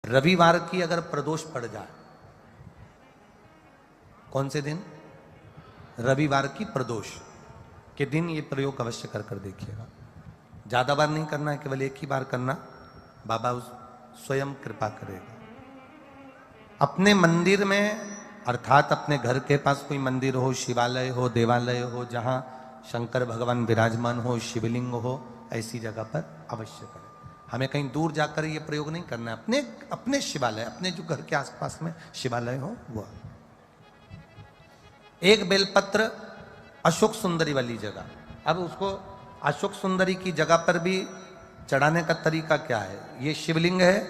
रविवार की अगर प्रदोष पड़ जाए, कौन से दिन? रविवार की प्रदोष के दिन ये प्रयोग अवश्य कर कर देखिएगा। ज्यादा बार नहीं करना है, केवल एक ही बार करना, बाबा स्वयं कृपा करेगा। अपने मंदिर में अर्थात अपने घर के पास कोई मंदिर हो, शिवालय हो, देवालय हो, जहां शंकर भगवान विराजमान हो, शिवलिंग हो, ऐसी जगह पर अवश्य करें। हमें कहीं दूर जाकर ये प्रयोग नहीं करना है। अपने अपने शिवालय, अपने जो घर के आसपास में शिवालय हो वो। एक बेलपत्र अशोक सुंदरी वाली जगह, अब उसको अशोक सुंदरी की जगह पर भी चढ़ाने का तरीका क्या है? ये शिवलिंग है,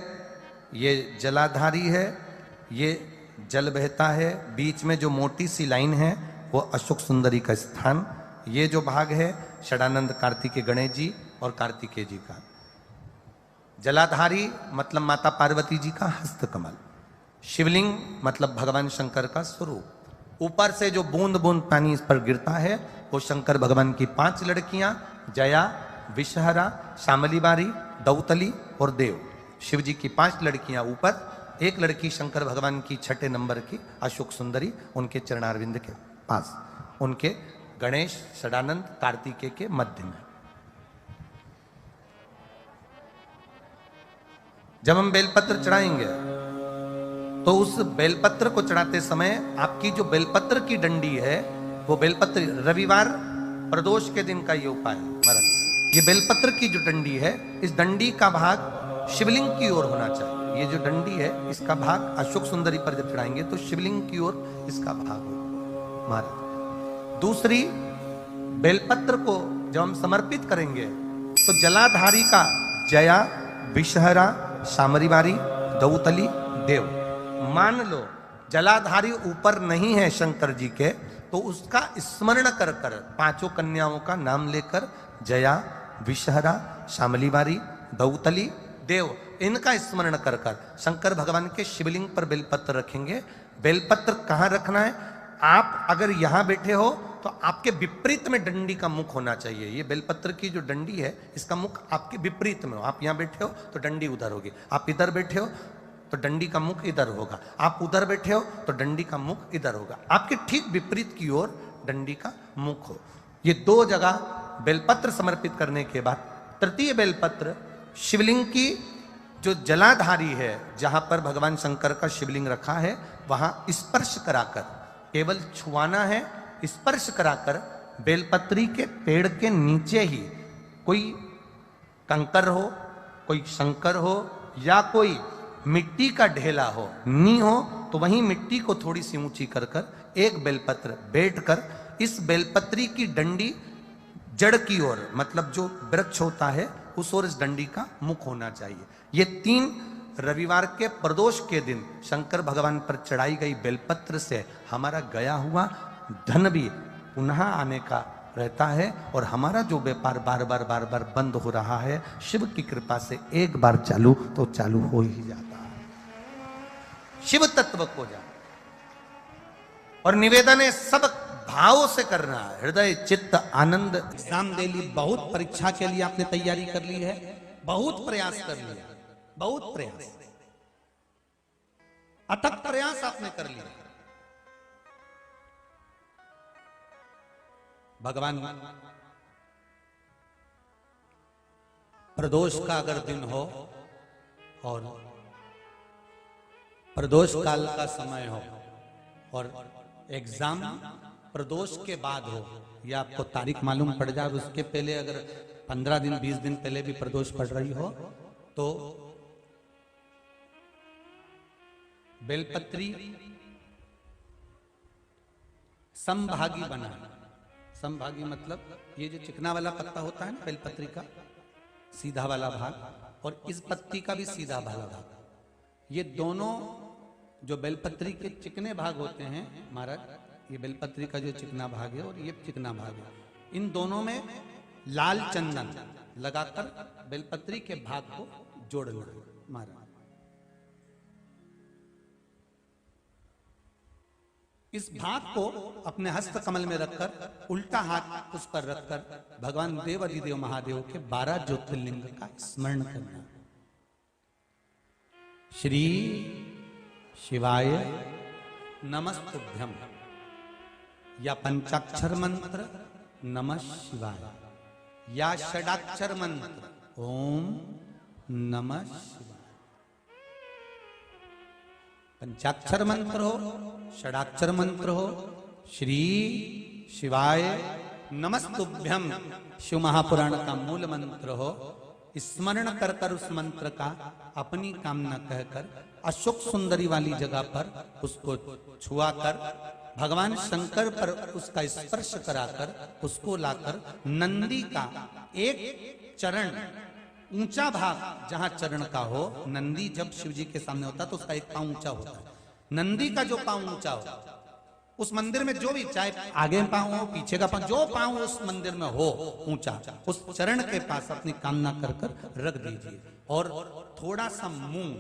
ये जलाधारी है, ये जल बहता है, बीच में जो मोटी सी लाइन है वो अशोक सुंदरी का स्थान, ये जो भाग है षडानंद कार्तिकेय गणेश जी और कार्तिकेय जी का। जलाधारी मतलब माता पार्वती जी का हस्त कमल, शिवलिंग मतलब भगवान शंकर का स्वरूप। ऊपर से जो बूंद बूंद पानी इस पर गिरता है वो शंकर भगवान की 5 लड़कियां, जया, विषहरा, शामली बारी, दौतली और देव। शिव जी की 5 लड़कियां ऊपर, एक लड़की शंकर भगवान की 6 नंबर की अशोक सुंदरी उनके चरणारविंद के पास, उनके गणेश षडानंद कार्तिकेय के मध्य में। जब हम बेलपत्र चढ़ाएंगे तो उस बेलपत्र को चढ़ाते समय आपकी जो बेलपत्र की डंडी है वो बेलपत्र, रविवार प्रदोष के दिन का ये उपाय है महाराज। ये बेलपत्र की जो डंडी है, इस डंडी का भाग शिवलिंग की ओर होना चाहिए। ये जो डंडी है इसका भाग अशोक सुंदरी पर जब चढ़ाएंगे तो शिवलिंग की ओर इसका भाग होगा महाराज। दूसरी, बेलपत्र को जब हम समर्पित करेंगे तो जलाधारी का जया, विषहरा, शामरी बारी, दौतली, देव। मान लो जलाधारी ऊपर नहीं है शंकर जी के, तो उसका स्मरण कर कर 5 कन्याओं का नाम लेकर जया, विषहरा, शामली बारी, दौतली, देव, इनका स्मरण कर कर शंकर भगवान के शिवलिंग पर बेलपत्र रखेंगे। बेलपत्र कहां रखना है? आप अगर यहां बैठे हो तो आपके विपरीत में डंडी का मुख होना चाहिए। ये बेलपत्र की जो डंडी है इसका मुख आपके विपरीत में हो। आप यहां बैठे हो तो डंडी उधर होगी, आप इधर बैठे हो तो डंडी का मुख इधर होगा, आप उधर बैठे हो तो डंडी का मुख इधर होगा। आपके ठीक विपरीत की ओर डंडी का मुख हो। ये 2 जगह बेलपत्र समर्पित करने के बाद तृतीय बेलपत्र शिवलिंग की जो जलाधारी है, जहां पर भगवान शंकर का शिवलिंग रखा है, वहां स्पर्श कराकर, केवल छुआना है, स्पर्श कराकर बेलपत्री के पेड़ के नीचे ही कोई कंकर हो, कोई शंकर हो या कोई मिट्टी का ढेला हो, नी हो, तो वहीं मिट्टी को थोड़ी सी ऊंची कर कर एक बेलपत्र बैठकर इस बेलपत्री की डंडी जड़ की ओर, मतलब जो वृक्ष होता है उस ओर इस डंडी का मुख होना चाहिए। ये 3 रविवार के प्रदोष के दिन शंकर भगवान पर चढ़ाई गई बेलपत्र से हमारा गया हुआ धन भी पुनः आने का रहता है और हमारा जो व्यापार बार बार बंद हो रहा है, शिव की कृपा से एक बार चालू तो चालू हो ही जाता है। शिव तत्व को जान और निवेदन है सब भाव से करना है, हृदय चित्त आनंद। एग्जाम दे ली, बहुत परीक्षा के लिए आपने तैयारी कर ली है, बहुत प्रयास कर लिया, बहुत प्रयास, अथक प्रयास आपने कर लिया। भगवान प्रदोष का अगर दिन हो और प्रदोष काल का समय हो और एग्जाम प्रदोष के बाद हो, या आपको तारीख मालूम पड़ जाए, उसके पहले अगर 15 दिन 20 दिन पहले भी प्रदोष पड़ रही हो तो बेलपत्री समभागी बनाना। समभागी मतलब ये जो चिकना वाला पत्ता होता है ना बेलपत्री का, सीधा वाला भाग, और इस पत्ती का भी सीधा वाला भाग, ये दोनों जो बेलपत्री के चिकने भाग होते हैं महाराज, ये बेलपत्री का जो चिकना भाग है और ये चिकना भाग है, इन दोनों में लाल चंदन लगाकर बेलपत्री के भाग को जोड़ लो महाराज। इस भाग को अपने हस्त कमल में रखकर उल्टा हाथ उस पर रखकर भगवान देव अधिदेव महादेव के 12 ज्योतिर्लिंग का स्मरण करना। श्री शिवाय नमस्तुभ्यम, या पंचाक्षर मंत्र नमः शिवाय, या षडाक्षर मंत्र ओम नमः शिवाय। पंचाक्षर मंत्र हो, षडाक्षर मंत्र हो, श्री शिवाय नमस्तुभ्यम शिव महापुराण का मूल मंत्र हो, स्मरण कर कर उस मंत्र का अपनी कामना कहकर अशोक सुंदरी वाली जगह पर उसको छुआ कर भगवान शंकर पर उसका स्पर्श कराकर उसको लाकर नंदी का एक चरण ऊंचा भाग जहां चरण का हो, नंदी जब शिव जी के सामने होता है तो उसका एक पांव ऊंचा होता है, नंदी का जो पांव ऊंचा हो उस मंदिर में जो भी, चाहे आगे पांव हो पीछे का पांव, जो पांव उस मंदिर में हो ऊंचा, उस चरण के पास अपनी कामना कर कर रख दीजिए और थोड़ा सा मूंग,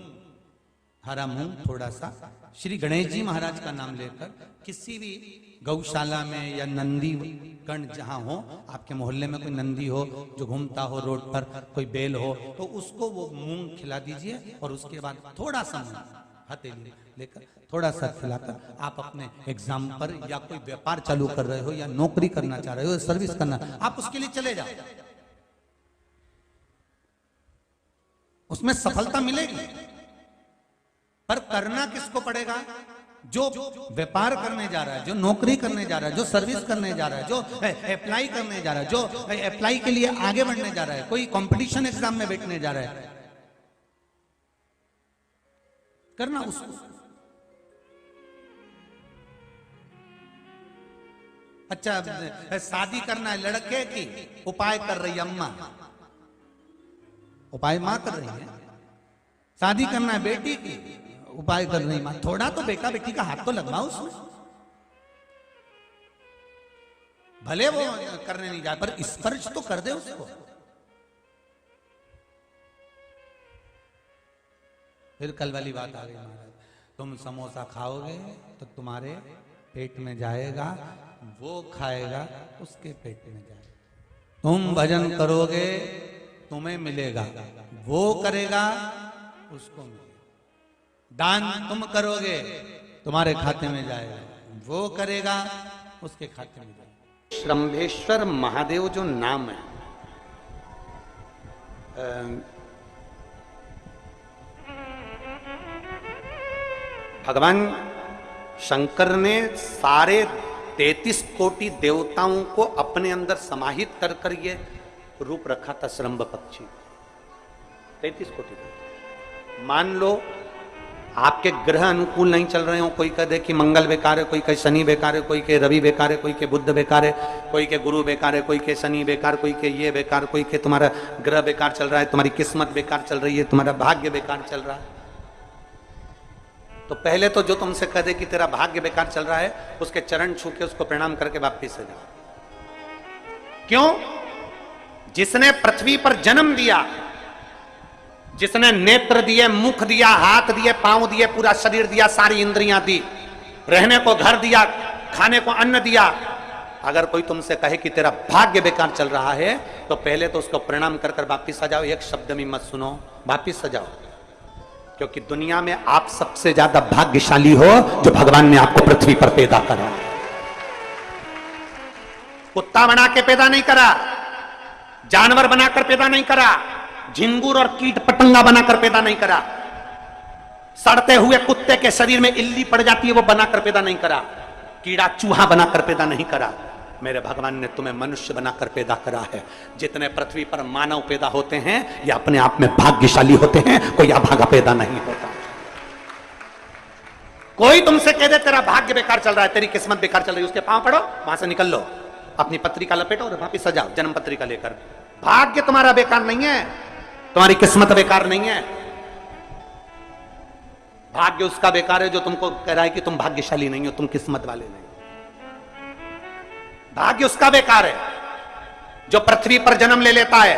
हरा मूंग थोड़ा सा, श्री गणेश जी महाराज का नाम लेकर किसी भी गौशाला में या नंदी गण जहां हो, आपके मोहल्ले में कोई नंदी हो जो घूमता हो रोड पर, कोई बैल हो, तो उसको वो मूंग खिला दीजिए और उसके बाद थोड़ा सा मूंग हथेली लेकर थोड़ा सा खिलाकर आप अपने एग्जाम पर या कोई व्यापार चालू कर रहे हो या नौकरी करना चाह रहे हो, सर्विस करना, आप उसके लिए चले जाओ, उसमें सफलता मिलेगी। पर करना किसको पड़ेगा? जो व्यापार करने जा रहा है, जो नौकरी करने जा रहा है, जो सर्विस करने जा रहा है, जो अप्लाई करने जा रहा है, जो अप्लाई के लिए आगे बढ़ने जा रहा है, कोई कंपटीशन एग्जाम में बैठने जा रहा है, करना उसको। अच्छा, शादी करना है लड़के की, उपाय कर रही अम्मा, उपाय मां कर रही है। शादी करना है बेटी की, उपाय कर रही मां। थोड़ा तो बेटा बेटी का हाथ तो लगवाओ उसमें, भले वो करने नहीं जाए पर स्पर्श तो कर दे उसको। फिर कल वाली बात आ गई महाराज, तुम समोसा खाओगे तो तुम्हारे पेट में जाएगा, वो खाएगा उसके पेट में जाएगा। तुम भजन करोगे तुम्हें मिलेगा, वो करेगा उसको मिलेगा। दान तुम करोगे तुम्हारे खाते में जाएगा, वो करेगा उसके खाते में जाएगा। श्रंभेश्वर महादेव जो नाम है, भगवान शंकर ने सारे 33 कोटि देवताओं को अपने अंदर समाहित कर कर ये रूप रखा था श्रंभ पक्षी। 33 कोटि। मान लो आपके ग्रह अनुकूल नहीं चल रहे हो, कोई कह दे कि मंगल बेकार है, कोई कहे शनि बेकार है, कोई के रवि बेकार है, कोई के बुध बेकार है, कोई के गुरु बेकार है, कोई के शनि बेकार, कोई के ये बेकार, कोई के तुम्हारा ग्रह बेकार चल रहा है, तुम्हारी किस्मत बेकार चल रही है, तुम्हारा भाग्य बेकार चल रहा है। तो पहले तो जो तुमसे कह दे कि तेरा भाग्य बेकार चल रहा है, उसके चरण छू के उसको प्रणाम करके वापिस से जाओ। क्यों? जिसने पृथ्वी पर जन्म दिया, जिसने नेत्र दिए, मुख दिया, हाथ दिए, पांव दिए, पूरा शरीर दिया, सारी इंद्रियां दी, रहने को घर दिया, खाने को अन्न दिया, अगर कोई तुमसे कहे कि तेरा भाग्य बेकार चल रहा है तो पहले तो उसको प्रणाम कर कर वापिस आ जाओ। एक शब्द में मत सुनो, वापिस आ जाओ। क्योंकि दुनिया में आप सबसे ज्यादा भाग्यशाली हो जो भगवान ने आपको पृथ्वी पर पैदा करा। कुत्ता बना के पैदा नहीं करा, जानवर बनाकर पैदा नहीं करा, झिंगुर और कीट पतंगा बनाकर पैदा नहीं करा, सड़ते हुए कुत्ते के शरीर में इल्ली पड़ जाती है वो बनाकर पैदा नहीं करा, कीड़ा चूहा बनाकर पैदा नहीं करा। मेरे भगवान ने तुम्हें मनुष्य बनाकर पैदा करा है। जितने पृथ्वी पर मानव पैदा होते हैं ये अपने आप में भाग्यशाली होते हैं, कोई अभागा पैदा नहीं होता। कोई तुमसे कह दे तेरा भाग्य बेकार चल रहा है, तेरी किस्मत बेकार चल रही है, उसके पांव पड़ो, वहां से निकल लो, अपनी पत्रिका लपेटो और वापिस आ जाओ जन्म पत्रिका लेकर। भाग्य तुम्हारा बेकार नहीं है, तुम्हारी किस्मत बेकार नहीं है। भाग्य उसका बेकार है जो तुमको कह रहा है कि तुम भाग्यशाली नहीं हो, तुम किस्मत वाले नहीं। भाग्य उसका बेकार है जो पृथ्वी पर जन्म ले लेता है,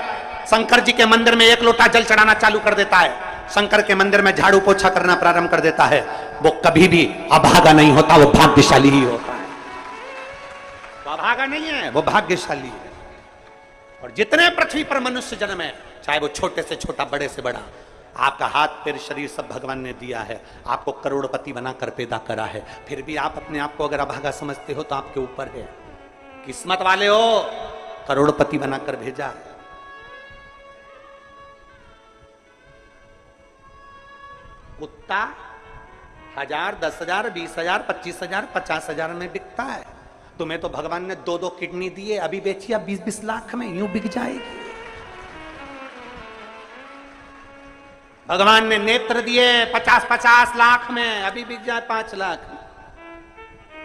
शंकर जी के मंदिर में एक लोटा जल चढ़ाना चालू कर देता है, शंकर के मंदिर में झाड़ू पोछा करना प्रारंभ कर देता है, वो कभी भी अभागा नहीं होता, वो भाग्यशाली ही होता है। वो अभागा नहीं है, वो भाग्यशाली है। और जितने पृथ्वी पर मनुष्य जन्म है, चाहे वो छोटे से छोटा, बड़े से बड़ा, आपका हाथ पैर शरीर सब भगवान ने दिया है, आपको करोड़पति बनाकर पैदा करा है, फिर भी आप अपने आप को अगर अभागा समझते हो तो आपके ऊपर है। किस्मत वाले हो, करोड़पति बनाकर भेजा है। कुत्ता 1000, 10,000, 20,000, 25,000, 50,000 में बिकता है। तुम्हें तो भगवान ने 2-2 किडनी दिए, अभी बेचिए 20-20 लाख में, यूं बिक जाएगी। भगवान ने नेत्र दिए 50-50 लाख में, अभी बिक जाए 5 लाख में।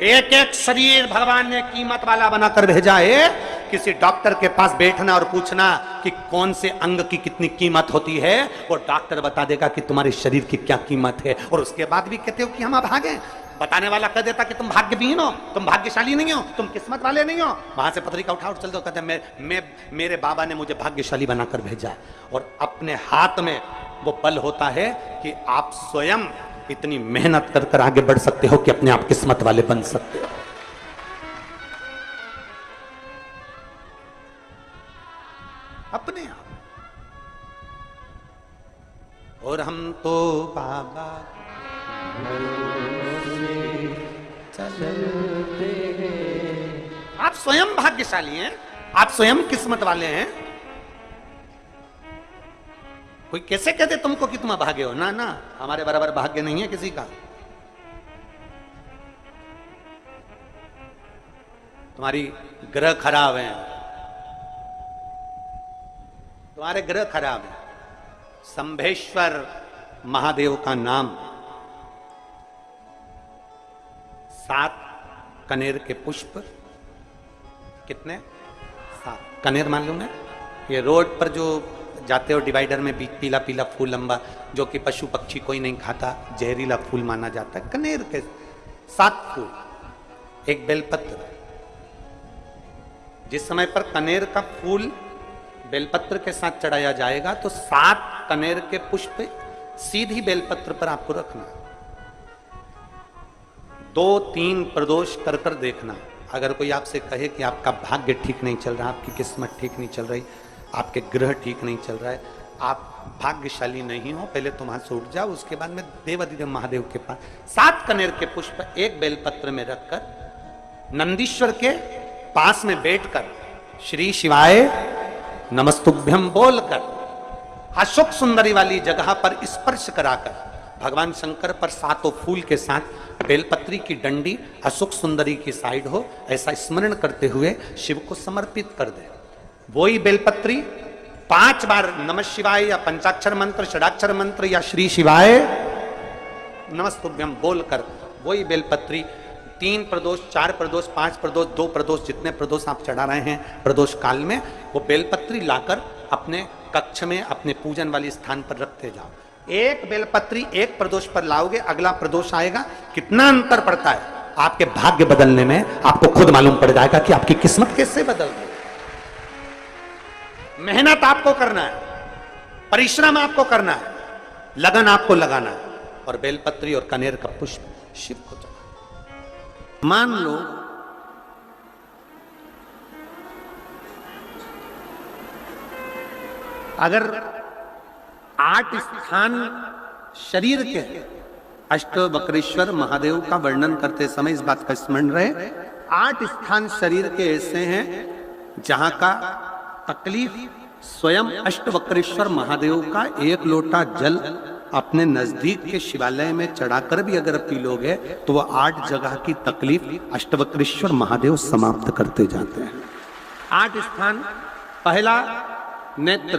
एक एक शरीर भगवान ने कीमत वाला बनाकर भेजा है। किसी डॉक्टर के पास बैठना और पूछना कि कौन से अंग की कितनी कीमत होती है, वो डॉक्टर बता देगा कि तुम्हारे शरीर की क्या कीमत है। और उसके बाद भी कहते हो कि हम अभागे। बताने वाला कह देता कि तुम भाग्यहीन हो, तुम भाग्यशाली नहीं हो, तुम किस्मत वाले नहीं हो। वहां से पत्रिका उठा चल दो, कहते मेरे बाबा ने मुझे भाग्यशाली बनाकर भेजा है। और अपने हाथ में वो बल होता है कि आप स्वयं इतनी मेहनत कर कर आगे बढ़ सकते हो कि अपने आप किस्मत वाले बन सकते हो। अपने आप। और हम तो बाबा चलते हैं। आप स्वयं भाग्यशाली हैं, आप स्वयं किस्मत वाले हैं। कोई कैसे कहते तुमको कि तुम अभागे हो? ना ना, हमारे बराबर भाग्य नहीं है किसी का। तुम्हारी ग्रह खराब है, तुम्हारे ग्रह खराब है। संभेश्वर महादेव का नाम 7 कनेर के पुष्प, कितने? 7 कनेर मालूम है? ये रोड पर जो जाते हो डिवाइडर में बीच पीला पीला फूल लंबा, जो कि पशु पक्षी कोई नहीं खाता, जहरीला फूल माना जाता है। कनेर के 7 फूल, एक बेलपत्र। जिस समय पर कनेर का फूल बेलपत्र के साथ चढ़ाया जाएगा तो 7 कनेर के पुष्प सीधी बेलपत्र पर आपको रखना। 2-3 प्रदोष कर कर देखना। अगर कोई आपसे कहे कि आपका भाग्य ठीक नहीं चल रहा, आपकी किस्मत ठीक नहीं चल रही, आपके ग्रह ठीक नहीं चल रहा है, आप भाग्यशाली नहीं हो, पहले तुम वहां से उठ जाओ। उसके बाद में देवाधिदेव महादेव के पास 7 कनेर के पुष्प एक बेलपत्र में रखकर नंदीश्वर के पास में बैठकर श्री शिवाय नमस्तुभ्यम बोलकर अशोक सुंदरी वाली जगह पर स्पर्श कराकर भगवान शंकर पर 7 फूल के साथ बेलपत्री की डंडी अशोक सुंदरी की साइड हो, ऐसा स्मरण करते हुए शिव को समर्पित कर दे। वही बेलपत्री 5 बार नमः शिवाय या पंचाक्षर मंत्र, षडाक्षर मंत्र या श्री शिवाय नमस्तुभ्यम बोलकर वही बेलपत्री 3 प्रदोष, 4 प्रदोष, 5 प्रदोष, 2 प्रदोष, जितने प्रदोष आप चढ़ा रहे हैं प्रदोष काल में, वो बेलपत्री लाकर अपने कक्ष में अपने पूजन वाले स्थान पर रखते जाओ। एक बेलपत्री एक प्रदोष पर लाओगे, अगला प्रदोष आएगा, कितना अंतर पड़ता है आपके भाग्य बदलने में, आपको खुद मालूम पड़ जाएगा कि आपकी किस्मत कैसे बदल गई। मेहनत आपको करना है, परिश्रम आपको करना है, लगन आपको लगाना है, और बेलपत्री और कनेर का पुष्प शिव को चढ़ा। मान लो अगर 8 स्थान शरीर के अष्टवक्रेश्वर महादेव का वर्णन करते समय इस बात का स्मरण रहे, 8 स्थान शरीर के ऐसे हैं जहां का तकलीफ स्वयं अष्टवक्रेश्वर महादेव का 1 लोटा जल अपने नजदीक के शिवालय में चढ़ाकर भी अगर पी लोगे तो वह 8 जगह की तकलीफ अष्टवक्रेश्वर महादेव समाप्त करते जाते हैं। 8 स्थान। पहला नेत्र,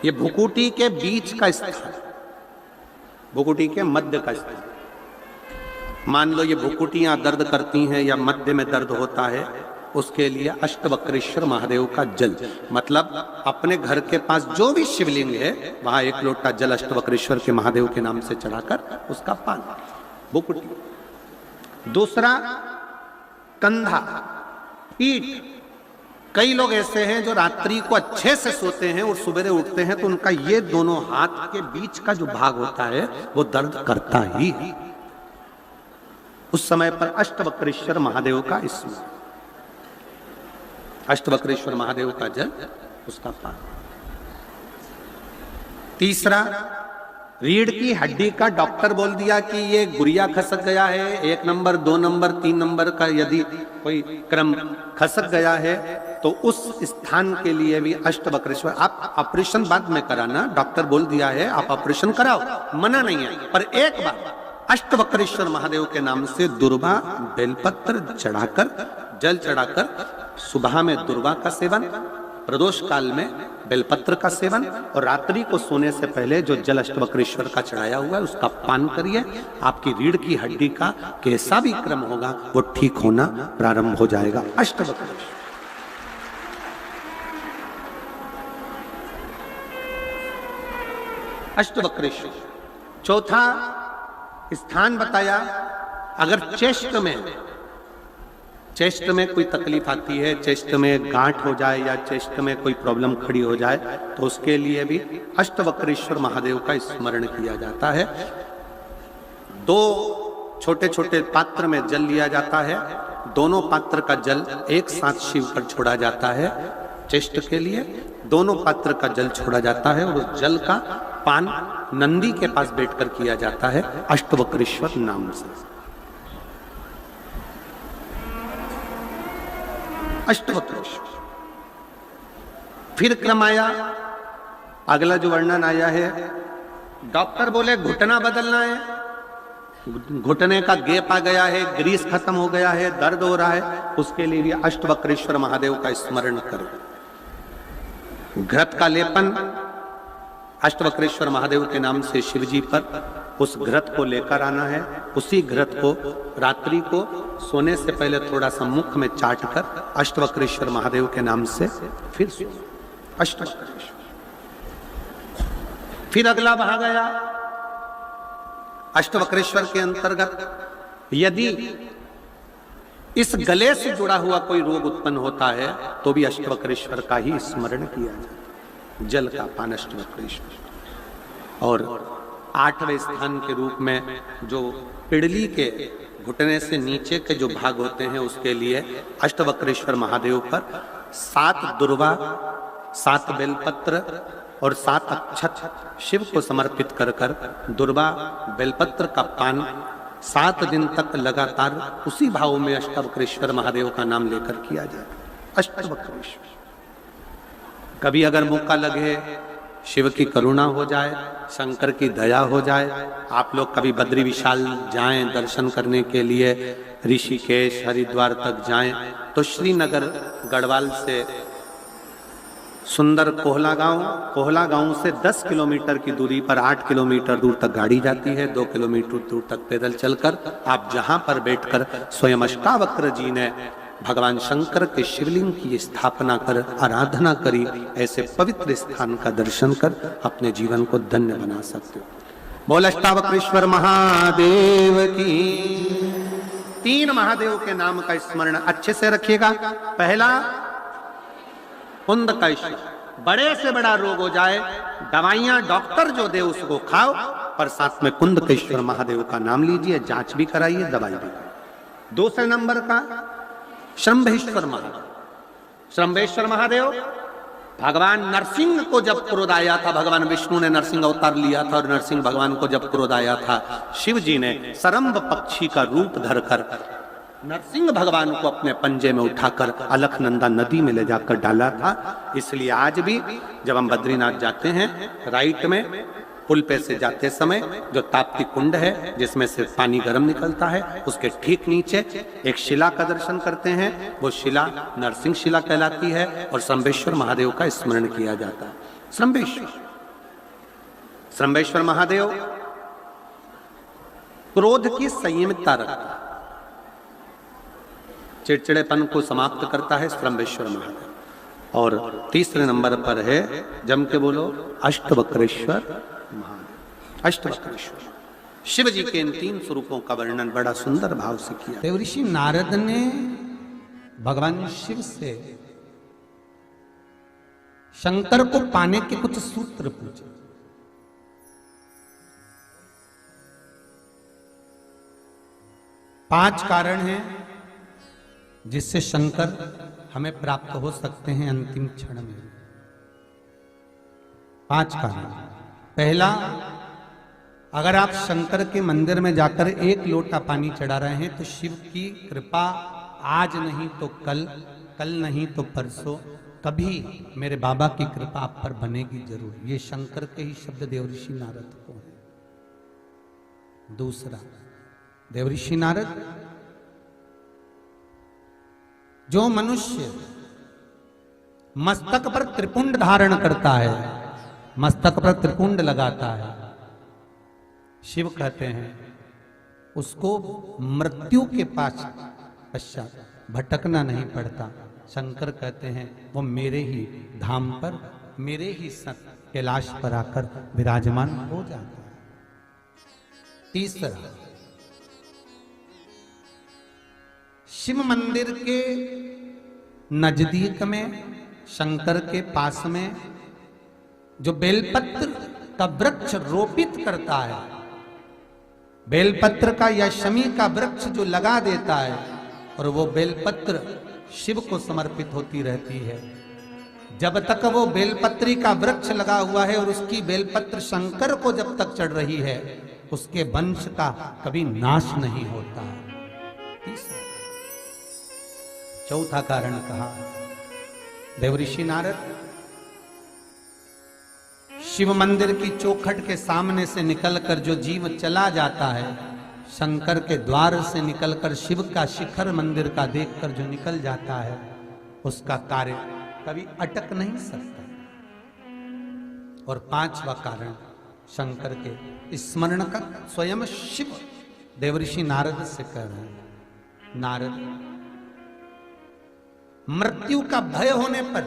ये भुकुटी के बीच का स्थान, भुकुटी के मध्य का स्थान। मान लो ये भुकुटियां दर्द करती हैं या मध्य में दर्द होता है, उसके लिए अष्टवक्रेश्वर महादेव का जल, मतलब अपने घर के पास जो भी शिवलिंग है वहां 1 लोटा जल अष्टवक्रेश्वर के महादेव के नाम से चढ़ाकर उसका पान, भुकुटी। दूसरा कंधा, पीठ। कई लोग ऐसे हैं जो रात्रि को अच्छे से सोते हैं और सुबह उठते हैं तो उनका ये दोनों हाथ के बीच का जो भाग होता है वो दर्द करता ही है। उस समय पर अष्टवक्रेश्वर महादेव का इसमें अष्टवक्रेश्वर महादेव का जल, उसका पान। तीसरा, रीढ़ की हड्डी का डॉक्टर बोल दिया कि ये गुरिया खसक गया है, 1 नंबर 2 नंबर 3 नंबर का यदि कोई क्रम खसक गया है तो उस स्थान के लिए भी अष्टवक्रेश्वर। आप ऑपरेशन बाद में कराना, डॉक्टर बोल दिया है आप ऑपरेशन कराओ, मना नहीं है, पर एक बार अष्टवक्रेश्वर महादेव के नाम से दुर्वा बेलपत्र चढ़ाकर, जल चढ़ाकर, सुबह में दुर्वा का सेवन, प्रदोष काल में बेलपत्र का सेवन, और रात्रि को सोने से पहले जो जल अष्टवक्रेश्वर का चढ़ाया हुआ है उसका पान करिए। आपकी रीढ़ की हड्डी का कैसा भी क्रम होगा वो ठीक होना प्रारंभ हो जाएगा। अष्टवक्रेश्वर। अष्टवक्रेश्वर। चौथा स्थान बताया, अगर चेस्ट में कोई तकलीफ आती है, चेस्ट में गांठ हो जाए या चेस्ट में कोई प्रॉब्लम खड़ी हो जाए तो उसके लिए भी अष्टवक्रेश्वर महादेव का स्मरण किया जाता है। 2 छोटे छोटे पात्र में जल लिया जाता है, दोनों पात्र का जल एक साथ शिव पर छोड़ा जाता है। चेस्ट के लिए दोनों पात्र का जल छोड़ा जाता है और उस जल का पान नंदी के पास बैठकर किया जाता है अष्टवक्रेश्वर नाम से। अष्टवक्रेश्वर। फिर क्रम आया, अगला जो वर्णन आया है, डॉक्टर बोले घुटना बदलना है, घुटने का गैप आ गया है, ग्रीस खत्म हो गया है, दर्द हो रहा है, उसके लिए भी अष्टवक्रेश्वर महादेव का स्मरण करो। घृत का लेपन अष्टवक्रेश्वर महादेव के नाम से शिव जी पर उस घृत को लेकर आना है। उसी घृत को रात्रि को सोने से पहले थोड़ा सा मुख में चाट कर अष्टवक्रेश्वर महादेव के नाम से फिर अष्टवक्रेश्वर। फिर अगला भाग गया अष्टवक्रेश्वर के अंतर्गत यदि इस गले से जुड़ा हुआ कोई रोग उत्पन्न होता है तो भी अष्टवक्रेश्वर का ही स्मरण किया जाए। जल का पान अष्टवक्रेश्वर। और 8वें स्थान के रूप में जो पिड़ली के घुटने से नीचे के जो भाग होते हैं उसके लिए अष्टवक्रेश्वर महादेव पर 7 दुर्वा, 7 बेलपत्र और 7 अक्षत शिव को समर्पित कर कर दुर्वा बेलपत्र का पान 7 दिन तक लगातार उसी भाव में अष्टवक्रेश्वर महादेव का नाम लेकर किया जाए। अष्टवक्रेश्वर। कभी अगर मौका लगे, शिव की करुणा हो जाए, शंकर की दया हो जाए, आप लोग कभी बद्री विशाल जाएं दर्शन करने के लिए, ऋषिकेश हरिद्वार तक जाएं तो श्रीनगर गढ़वाल से सुंदर कोहला गांव से 10 किलोमीटर की दूरी पर 8 किलोमीटर दूर तक गाड़ी जाती है, 2 किलोमीटर दूर तक पैदल चलकर आप जहां पर बैठकर स्वयं अष्टावक्र जी ने भगवान शंकर के शिवलिंग की स्थापना कर आराधना करी, ऐसे पवित्र स्थान का दर्शन कर अपने जीवन को धन्य बना सकते हो। बोल अष्टावक्रेश्वर महादेव की। 3 महादेव के नाम का स्मरण अच्छे से रखिएगा। पहला कुंद कैश्वर, बड़े से बड़ा रोग हो जाए, दवाइयां डॉक्टर जो दे उसको खाओ, पर साथ में कुंदकेश्वर महादेव का नाम लीजिए, जांच भी कराइए, दवाई भी कराइए। दूसरे नंबर का शंभेश्वर महादेव। शंभेश्वर महादेव भगवान नरसिंह को जब क्रोध आया था, भगवान विष्णु ने नरसिंह अवतार लिया था और नरसिंह भगवान को जब क्रोध आया था, शिव जी ने सरंभ पक्षी का रूप धरकर नरसिंह भगवान को अपने पंजे में उठाकर अलकनंदा नदी में ले जाकर डाला था। इसलिए आज भी जब हम बद्रीनाथ जाते हैं, राइट में पुल पे से जाते समय जो ताप्ती कुंड है जिसमें से पानी गर्म निकलता है, उसके ठीक नीचे एक शिला का दर्शन करते हैं। वो शिला नरसिंह शिला कहलाती है और शंभेश्वर महादेव का स्मरण किया जाता है। शंभेश्वर महादेव क्रोध की संयमितता रखता है, चिड़चिड़ेपन को समाप्त करता है शंभेश्वर महादेव। और तीसरे नंबर पर है, जम के बोलो, अष्टवक्रेश्वर महादेव। अष्टवक्रेश्वर शिव जी के इन 3 स्वरूपों का वर्णन बड़ा सुंदर भाव से किया। देवऋषि नारद ने भगवान शिव से शंकर को पाने के कुछ सूत्र पूछे। पांच कारण हैं जिससे शंकर हमें प्राप्त हो सकते हैं अंतिम क्षण में। 5 कारण। पहला, अगर आप शंकर के मंदिर में जाकर एक लोटा पानी चढ़ा रहे हैं तो शिव की कृपा आज नहीं तो कल, कल नहीं तो परसों, कभी मेरे बाबा की कृपा आप पर बनेगी जरूर। ये शंकर के ही शब्द देवऋषि नारद को है। दूसरा, देवऋषि नारद, जो मनुष्य मस्तक पर त्रिपुंड धारण करता है, मस्तक पर त्रिपुंड लगाता है, शिव कहते हैं उसको मृत्यु के पश्चात भटकना नहीं पड़ता। शंकर कहते हैं वो मेरे ही धाम पर, मेरे ही कैलाश पर आकर विराजमान हो जाता है। तीसरा, शिव मंदिर के नजदीक में, शंकर के पास में जो बेलपत्र का वृक्ष रोपित करता है, बेलपत्र का या शमी का वृक्ष जो लगा देता है और वो बेलपत्र शिव को समर्पित होती रहती है, जब तक वो बेलपत्री का वृक्ष लगा हुआ है और उसकी बेलपत्र शंकर को जब तक चढ़ रही है, उसके वंश का कभी नाश नहीं होता। चौथा कारण कहा देवऋषि नारद, शिव मंदिर की चौखट के सामने से निकलकर जो जीव चला जाता है, शंकर के द्वार से निकलकर शिव का शिखर मंदिर का देखकर जो निकल जाता है, उसका कार्य कभी अटक नहीं सकता। और पांचवा कारण शंकर के स्मरण का स्वयं शिव देवऋषि नारद से कह रहे हैं। नारद, मृत्यु का भय होने पर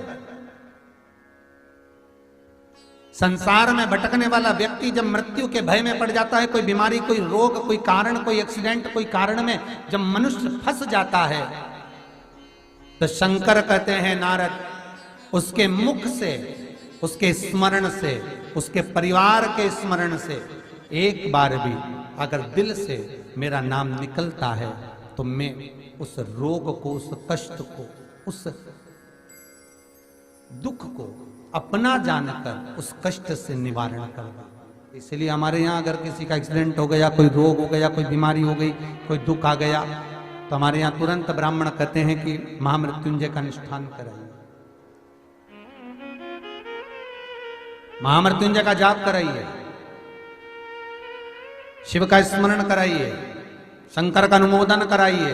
संसार में भटकने वाला व्यक्ति जब मृत्यु के भय में पड़ जाता है, कोई बीमारी, कोई रोग, कोई कारण, कोई एक्सीडेंट, कोई कारण में जब मनुष्य फंस जाता है, तो शंकर कहते हैं नारद, उसके मुख से, उसके स्मरण से, उसके परिवार के स्मरण से एक बार भी अगर दिल से मेरा नाम निकलता है तो मैं उस रोग को, उस कष्ट को, उस दुख को अपना जानकर उस कष्ट से निवारण करवा। इसलिए हमारे यहाँ अगर किसी का एक्सीडेंट हो गया, कोई रोग हो गया, कोई बीमारी हो गई, कोई दुख आ गया, तो हमारे यहाँ तुरंत ब्राह्मण कहते हैं कि महामृत्युंजय का अनुष्ठान कराइए, महामृत्युंजय का जाप कराइए, शिव का स्मरण कराइए, शंकर का अनुमोदन कराइए,